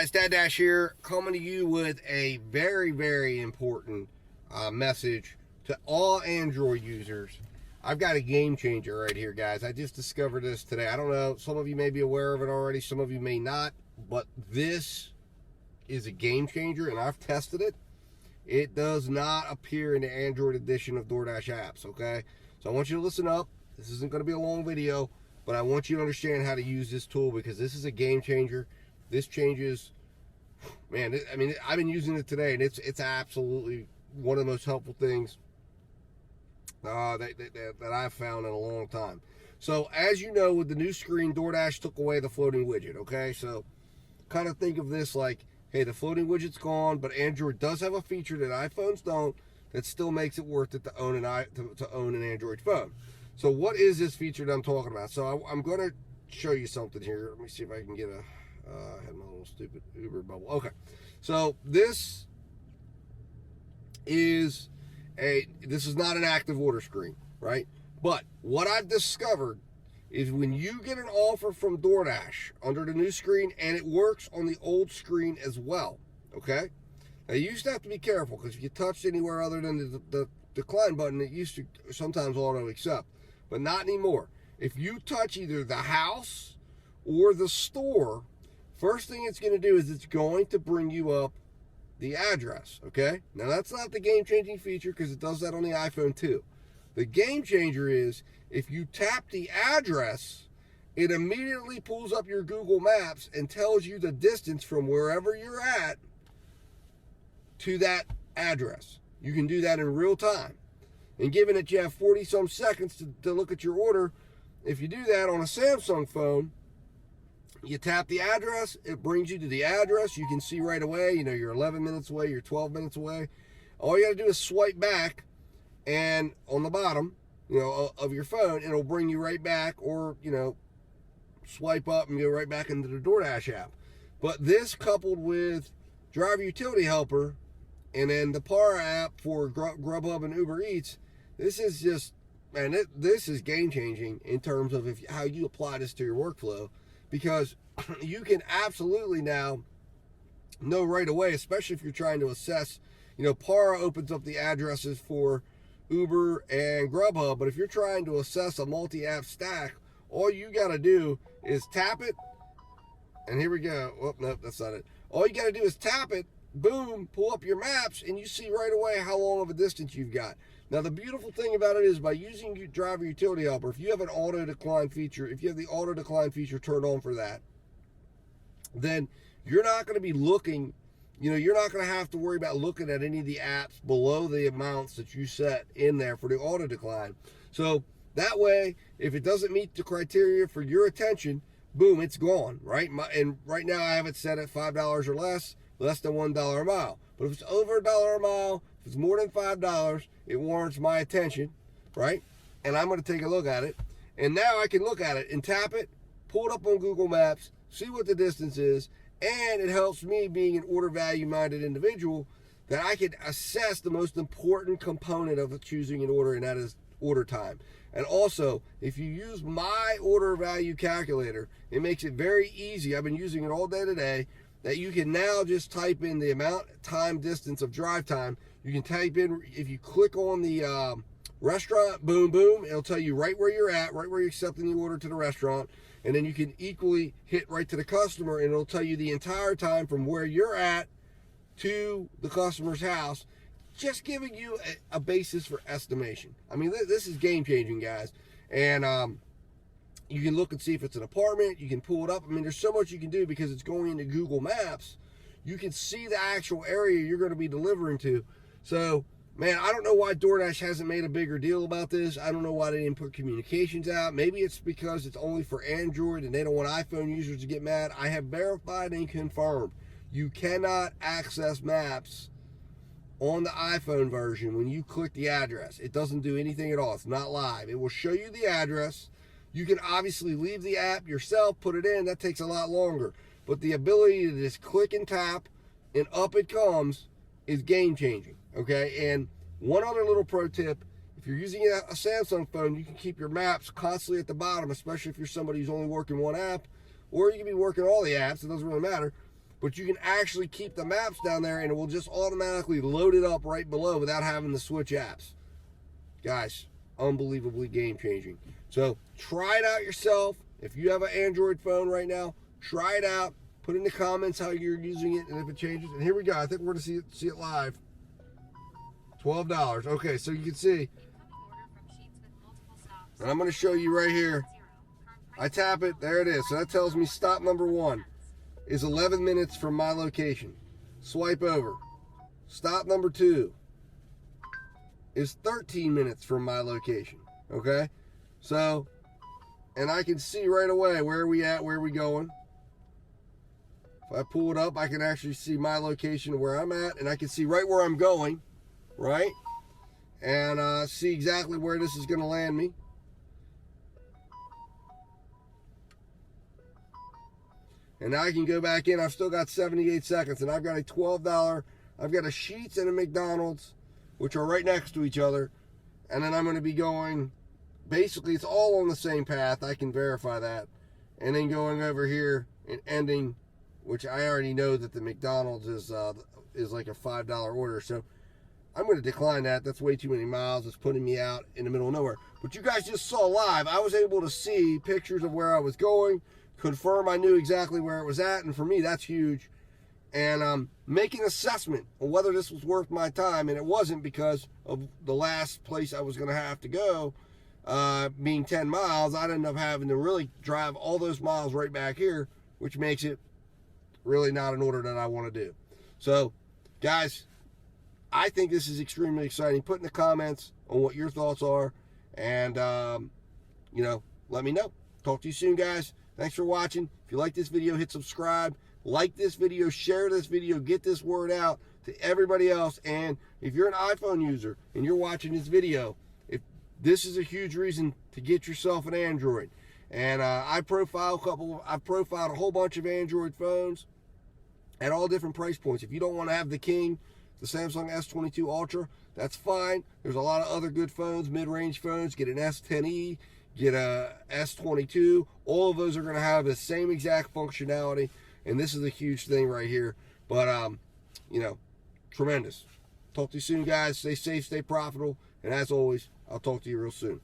guys, Doordash here, coming to you with a very, very important message to all Android users. I've got a game changer right here, guys. I just discovered this today. I don't know, some of you may be aware of it already, some of you may not, but this is a game changer, and I've tested it. It does not appear in the Android edition of Doordash apps, okay? So I want you to listen up. This isn't going to be a long video, but I want you to understand how to use this tool because this is a game changer. This changes, man, I mean, I've been using it today, and it's absolutely one of the most helpful things that I've found in a long time. So, as you know, with the new screen, Doordash took away the floating widget, okay? So, kind of think of this like, hey, the floating widget's gone, but Android does have a feature that iPhones don't that still makes it worth it to own an Android phone. So, what is this feature that I'm talking about? So, I'm going to show you something here. Let me see if I can get a... I had my little stupid Uber bubble. Okay, so this is not an active order screen, right? But what I've discovered is when you get an offer from Doordash under the new screen, and it works on the old screen as well, okay? Now, you used to have to be careful because if you touched anywhere other than the decline button, it used to sometimes auto accept, but not anymore. If you touch either the house or the store, first thing it's going to do is it's going to bring you up the address, okay? Now, that's not the game-changing feature because it does that on the iPhone too. The game changer is if you tap the address, it immediately pulls up your Google Maps and tells you the distance from wherever you're at to that address. You can do that in real time. And given that you have 40-some seconds to look at your order, if you do that on a Samsung phone, you tap the address, it brings you to the address. You can see right away, you know, you're 11 minutes away, you're 12 minutes away. All you got to do is swipe back, and on the bottom, you know, of your phone, it'll bring you right back, or, you know, swipe up and go right back into the Doordash app. But this coupled with Driver Utility Helper and then the Para app for Grubhub and Uber Eats, this is just, man, this is game-changing in terms of how you apply this to your workflow. Because you can absolutely now know right away, especially if you're trying to assess, you know, Para opens up the addresses for Uber and Grubhub, but if you're trying to assess a multi-app stack, all you got to do is tap it, and here we go. Oh, nope, that's not it. All you got to do is tap it, boom, pull up your maps, and you see right away how long of a distance you've got. Now, the beautiful thing about it is by using Driver Utility Helper, if you have an auto decline feature, if you have the auto decline feature turned on for that, then you're not going to be looking, you know, you're not going to have to worry about looking at any of the apps below the amounts that you set in there for the auto decline. So that way, if it doesn't meet the criteria for your attention, boom, it's gone, right? And right now I have it set at $5 or less than $1 a mile. But if it's over $1 a mile, if it's more than $5, it warrants my attention, right? And I'm going to take a look at it. And now I can look at it and tap it, pull it up on Google Maps, see what the distance is, and it helps me, being an order value-minded individual, that I can assess the most important component of choosing an order, and that is order time. And also, if you use my order value calculator, it makes it very easy. I've been using it all day today, that you can now just type in the amount, time, distance of drive time. You can type in, if you click on the restaurant, boom, boom, it'll tell you right where you're at, right where you're accepting the order to the restaurant. And then you can equally hit right to the customer, and it'll tell you the entire time from where you're at to the customer's house, just giving you a basis for estimation. I mean, this is game-changing, guys. And you can look and see if it's an apartment. You can pull it up. I mean, there's so much you can do because it's going into Google Maps. You can see the actual area you're going to be delivering to. So, man, I don't know why Doordash hasn't made a bigger deal about this. I don't know why they didn't put communications out. Maybe it's because it's only for Android and they don't want iPhone users to get mad. I have verified and confirmed you cannot access maps on the iPhone version when you click the address. It doesn't do anything at all. It's not live. It will show you the address. You can obviously leave the app yourself, put it in. That takes a lot longer. But the ability to just click and tap and up it comes is game-changing, okay? And one other little pro tip, if you're using a Samsung phone, you can keep your maps constantly at the bottom, especially if you're somebody who's only working one app, or you can be working all the apps. It doesn't really matter. but you can actually keep the maps down there and it will just automatically load it up right below without having to switch apps. Guys, unbelievably game changing. So try it out yourself. If you have an Android phone right now, try it out. Put in the comments how you're using it and if it changes. And here we go. I think we're going to see it live. $12. Okay, so you can see. And I'm going to show you right here. I tap it. There it is. So that tells me stop number 1 is 11 minutes from my location. Swipe over. Stop number 2 is 13 minutes from my location. Okay? So, and I can see right away where are we at, where are we going. If I pull it up, I can actually see my location where I'm at, and I can see right where I'm going, right? And see exactly where this is going to land me. And now I can go back in. I've still got 78 seconds, and I've got a $12. I've got a Sheetz and a McDonald's, which are right next to each other. And then I'm going to be going, basically, it's all on the same path. I can verify that. And then going over here and ending, which I already know that the McDonald's is like a $5 order. So I'm going to decline that. That's way too many miles. It's putting me out in the middle of nowhere. But you guys just saw live. I was able to see pictures of where I was going, confirm I knew exactly where it was at, and for me that's huge. And make an assessment on whether this was worth my time, and it wasn't because of the last place I was going to have to go being 10 miles. I'd end up having to really drive all those miles right back here, which makes it really not an order that I want to do. So guys, I think this is extremely exciting. Put in the comments on what your thoughts are, and you know, let me know. Talk to you soon, guys. Thanks for watching. If you like this video, hit subscribe. Like this video, share this video, get this word out to everybody else. And if you're an iPhone user and you're watching this video, if this is a huge reason to get yourself an Android. And I've profiled a whole bunch of Android phones at all different price points. If you don't want to have the king, the Samsung S22 Ultra, that's fine. There's a lot of other good phones, mid-range phones. Get an S10e. Get a S22. All of those are going to have the same exact functionality, and this is a huge thing right here. But you know, tremendous. Talk to you soon, guys. Stay safe, stay profitable, and as always, I'll talk to you real soon.